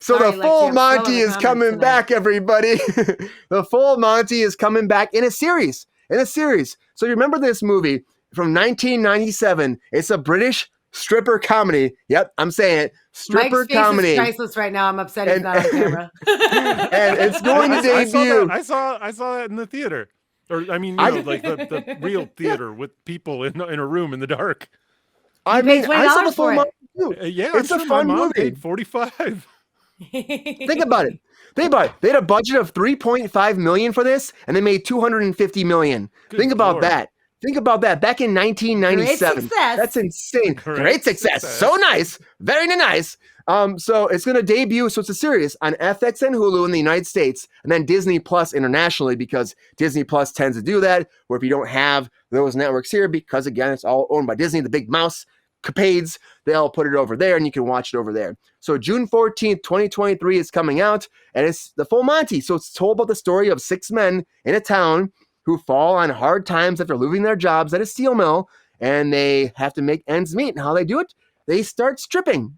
So Sorry, the full Lexi, I'm slow on Monty the is comments coming tonight. back, everybody. The full Monty is coming back in a series. So you remember this movie from 1997? It's a British stripper comedy. Yep, I'm saying it. Stripper Mike's face comedy. is priceless right now. I'm upset he's And- not on camera. And it's going to debut. I saw that in the theater. Or I mean, like the real theater with people in a room in the dark. I paid mean, I saw the $20 full for it. Monty too. Yeah, It's I'm a sure fun my mom movie. paid $45. Think about it. They had a budget of $3.5 million for this, and they made $250 million. Think about Lord. that. Think about that. Back in 1997. Great success. That's insane. Great success. success. So nice. Very nice. So it's going to debut. So it's a series on FX and Hulu in the United States, and then Disney Plus internationally, because Disney Plus tends to do that. Where if you don't have those networks here, because again, it's all owned by Disney, the big mouse capades, they'll put it over there, and you can watch it over there. So June 14th, 2023 is coming out, and it's the full Monty. So it's told about the story of 6 men in a town who fall on hard times after losing their jobs at a steel mill, and they have to make ends meet. And how they do it? They start stripping.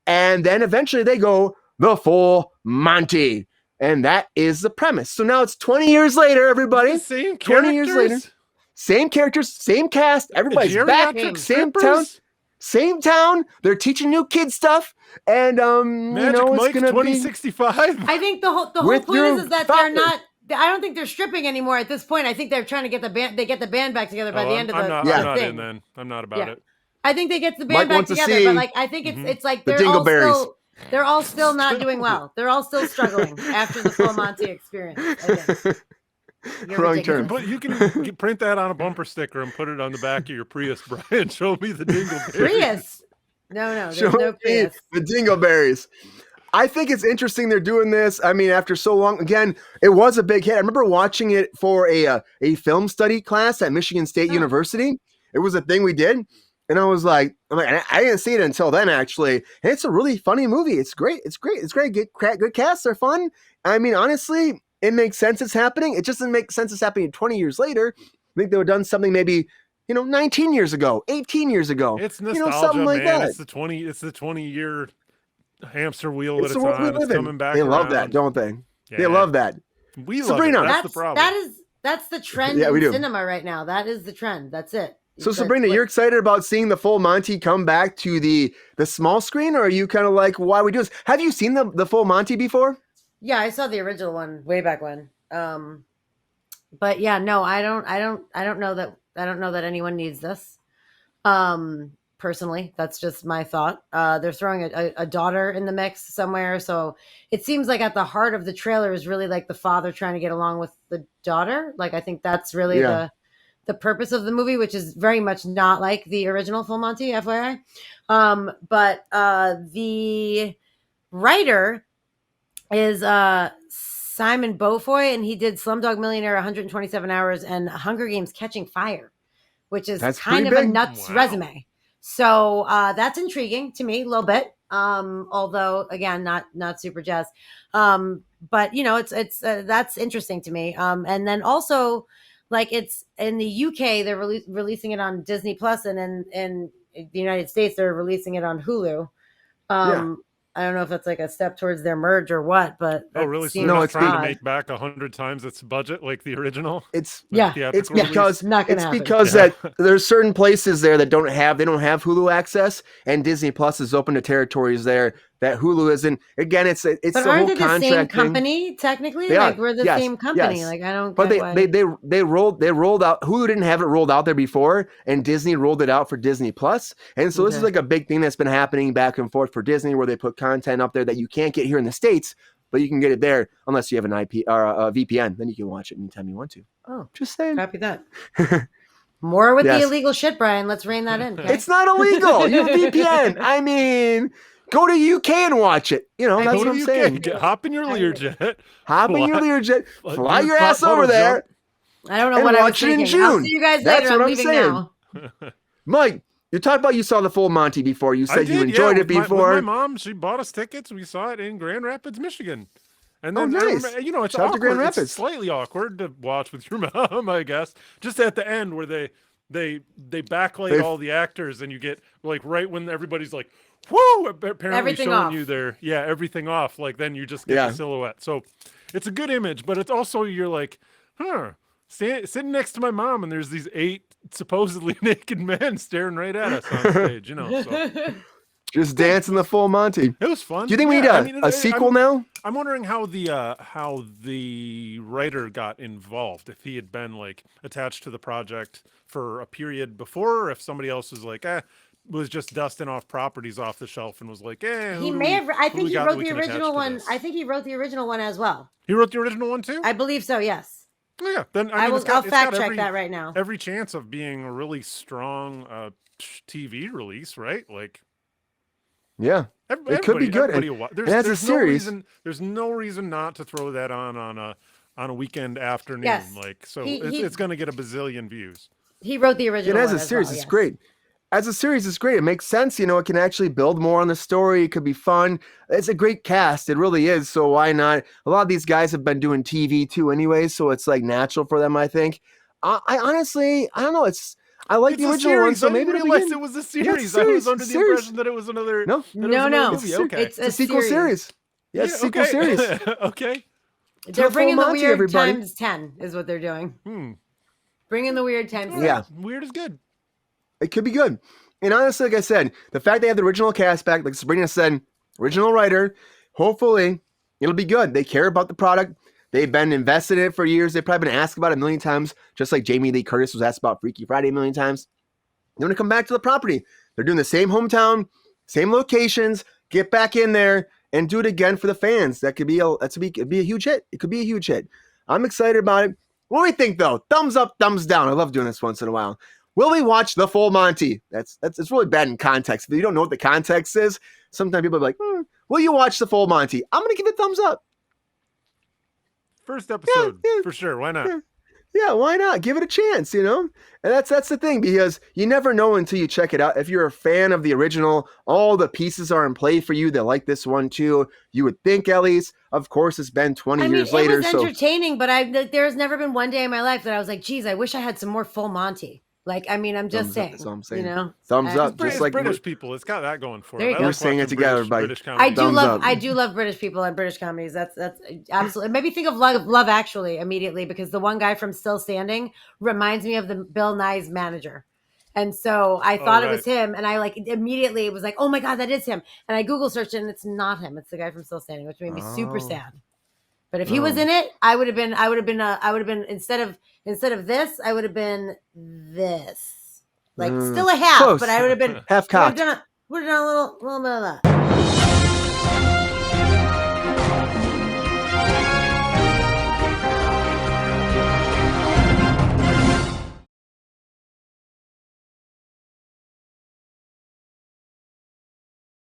And then eventually they go the full Monty. And that is the premise. So now it's 20 years later, everybody. The same 20 years later. characters? Same characters, same cast, everybody's back, Geriatric same strippers? same town. They're teaching new kids stuff, and Magic it's Mike gonna 2065. I think the whole With point your is that father. they're not. I don't think they're stripping anymore at this point. I think they're trying to get the band. They get the band back together by the end of the, I'm the not thing. in then. I'm not about it. I think they get the Mike band back wants to together, see but like I think it's like the they're all Dingleberries. still they're all still not doing well. They're all still struggling after the full Monty experience. I think. You're Wrong ridiculous. term. But you can print that on a bumper sticker and put it on the back of your Prius, Brian. Show me the Dingleberries. Prius. No, there's Show no me Prius. the Dingleberries. I think it's interesting they're doing this. I mean, after so long, again, it was a big hit. I remember watching it for a film study class at Michigan State University. It was a thing we did. And I was like, I didn't see it until then, actually. And it's a really funny movie. It's great. It's great. Good cast. They're fun. I mean, honestly, it makes sense it's happening. It just doesn't make sense it's happening 20 years later. I think they would have done something maybe 19 years ago, 18 years ago. It's nostalgia, something like man. that. It's the 20-year hamster wheel It's that the it's world we on. live It's in. coming back. They love that, around. don't they? Yeah. They love that. We love Sabrina. it. That's the problem. That's the trend Yeah, we in do. cinema right now. That is the trend. That's it. So Sabrina, you're excited about seeing the full Monty come back to the small screen, or are you kind of like, why are we doing this? Have you seen the full Monty before? Yeah, I saw the original one way back when. But yeah, no, I don't know that anyone needs this. Personally, that's just my thought. They're throwing a daughter in the mix somewhere, so it seems like at the heart of the trailer is really like the father trying to get along with the daughter. Like I think that's really the purpose of the movie, which is very much not like the original Full Monty, FYI. But the writer is Simon Beaufoy, and he did Slumdog Millionaire, 127 Hours, and Hunger Games: Catching Fire, which is kind of a nuts resume. So that's intriguing to me a little bit. Although again, not super jazzed. But it's that's interesting to me. And then also, like, it's in the UK, they're releasing it on Disney Plus, and in the United States, they're releasing it on Hulu. I don't know if that's like a step towards their merge or what, but really? So they're not trying to make back 100 times its budget like the original? It's because that there's certain places there that don't have Hulu access, and Disney Plus is open to territories there that Hulu isn't. Again, it's but the aren't whole they the same contract thing. company technically? They like are. we're the same company. Like I don't. But get they rolled out. Hulu didn't have it rolled out there before, and Disney rolled it out for Disney Plus. And so this is like a big thing that's been happening back and forth for Disney, where they put content up there that you can't get here in the States, but you can get it there unless you have an IP or a VPN. Then you can watch it anytime you want to. Oh, just saying. Copy that. More with the illegal shit, Brian. Let's rein that in. Okay? It's not illegal. You have a VPN. I mean, go to UK and watch it. That's what I'm saying. Hop in your Learjet. Hop in your Learjet. Fly your ass over there. I don't know what I was thinking. Watch it in June. I'll see you guys later. I'm leaving now. Mike, you talked about you saw the full Monty before. You said you enjoyed it before. My mom, she bought us tickets. We saw it in Grand Rapids, Michigan. And then, nice. It's Shout out to Grand awkward. Rapids. It's slightly awkward to watch with your mom, I guess. Just at the end where they backlight all the actors, and you get like right when everybody's like, whoo, apparently Everything showing off. you there. Yeah, everything off. Like then you just get the silhouette. So it's a good image, but it's also you're like, sitting next to my mom, and there's these 8 supposedly naked men staring right at us on stage. So. Just dancing the full Monty. It was fun. Do you think we need a sequel now? I'm wondering how the writer got involved. If he had been like attached to the project for a period before, or if somebody else was like, was just dusting off properties off the shelf and was like, he may have. I think he wrote the original one. I think he wrote the original one as well. He wrote the original one too? I believe so. Yes. Oh, yeah. Then I'll fact check that right now. Every chance of being a really strong TV release, right? Like. Yeah, it could be good. There's a series. There's no reason not to throw that on a weekend afternoon. Yes. Like it's going to get a bazillion views. He wrote the original. And as a series, it's great. As a series, it's great. It makes sense. It can actually build more on the story. It could be fun. It's a great cast. It really is. So why not? A lot of these guys have been doing TV too, anyway. So it's like natural for them. I think. I honestly, I don't know. I like the original one, so maybe it was a series. I was under the impression that it was another. No. Movie. Okay, it's a sequel series. Yes, sequel series. Okay. They're bringing the weird times 10 is what they're doing. Bringing the weird times 10. Yeah, weird is good. It could be good. And honestly, like I said, the fact they have the original cast back, like Sabrina said, original writer, hopefully it'll be good. They care about the product. They've been invested in it for years. They've probably been asked about it a million times, just like Jamie Lee Curtis was asked about Freaky Friday a million times. They want to come back to the property. They're doing the same hometown, same locations. Get back in there and do it again for the fans. That could be it'd be a huge hit. It could be a huge hit. I'm excited about it. What do we think though? Thumbs up, thumbs down. I love doing this once in a while. Will we watch the full Monty? It's really bad in context. If you don't know what the context is, sometimes people are like, will you watch the full Monty? I'm gonna give it thumbs up. First episode, for sure. Why not? Yeah, why not? Give it a chance, And that's the thing, because you never know until you check it out. If you're a fan of the original, all the pieces are in play for you. They like this one too. You would think, at least. Of course, it's been 20 years later. It was entertaining, but there's never been one day in my life that I was like, geez, I wish I had some more full Monty. Like, I mean, I'm just saying. That's all I'm saying. Thumbs up. Just like British people, it's got that going for it. We're saying it together, everybody. I do love British people and British comedies. That's absolutely. It made me think of Love Actually immediately, because the one guy from Still Standing reminds me of the Bill Nye's manager, and so I thought it was him, and I immediately was like, oh my god, that is him, and I Google searched it, and it's not him. It's the guy from Still Standing, which made me super sad. But if he was in it, I would have been instead of this, I would have been this. Like still a half, close. But I would have been half cocked. Would have done a little bit of that.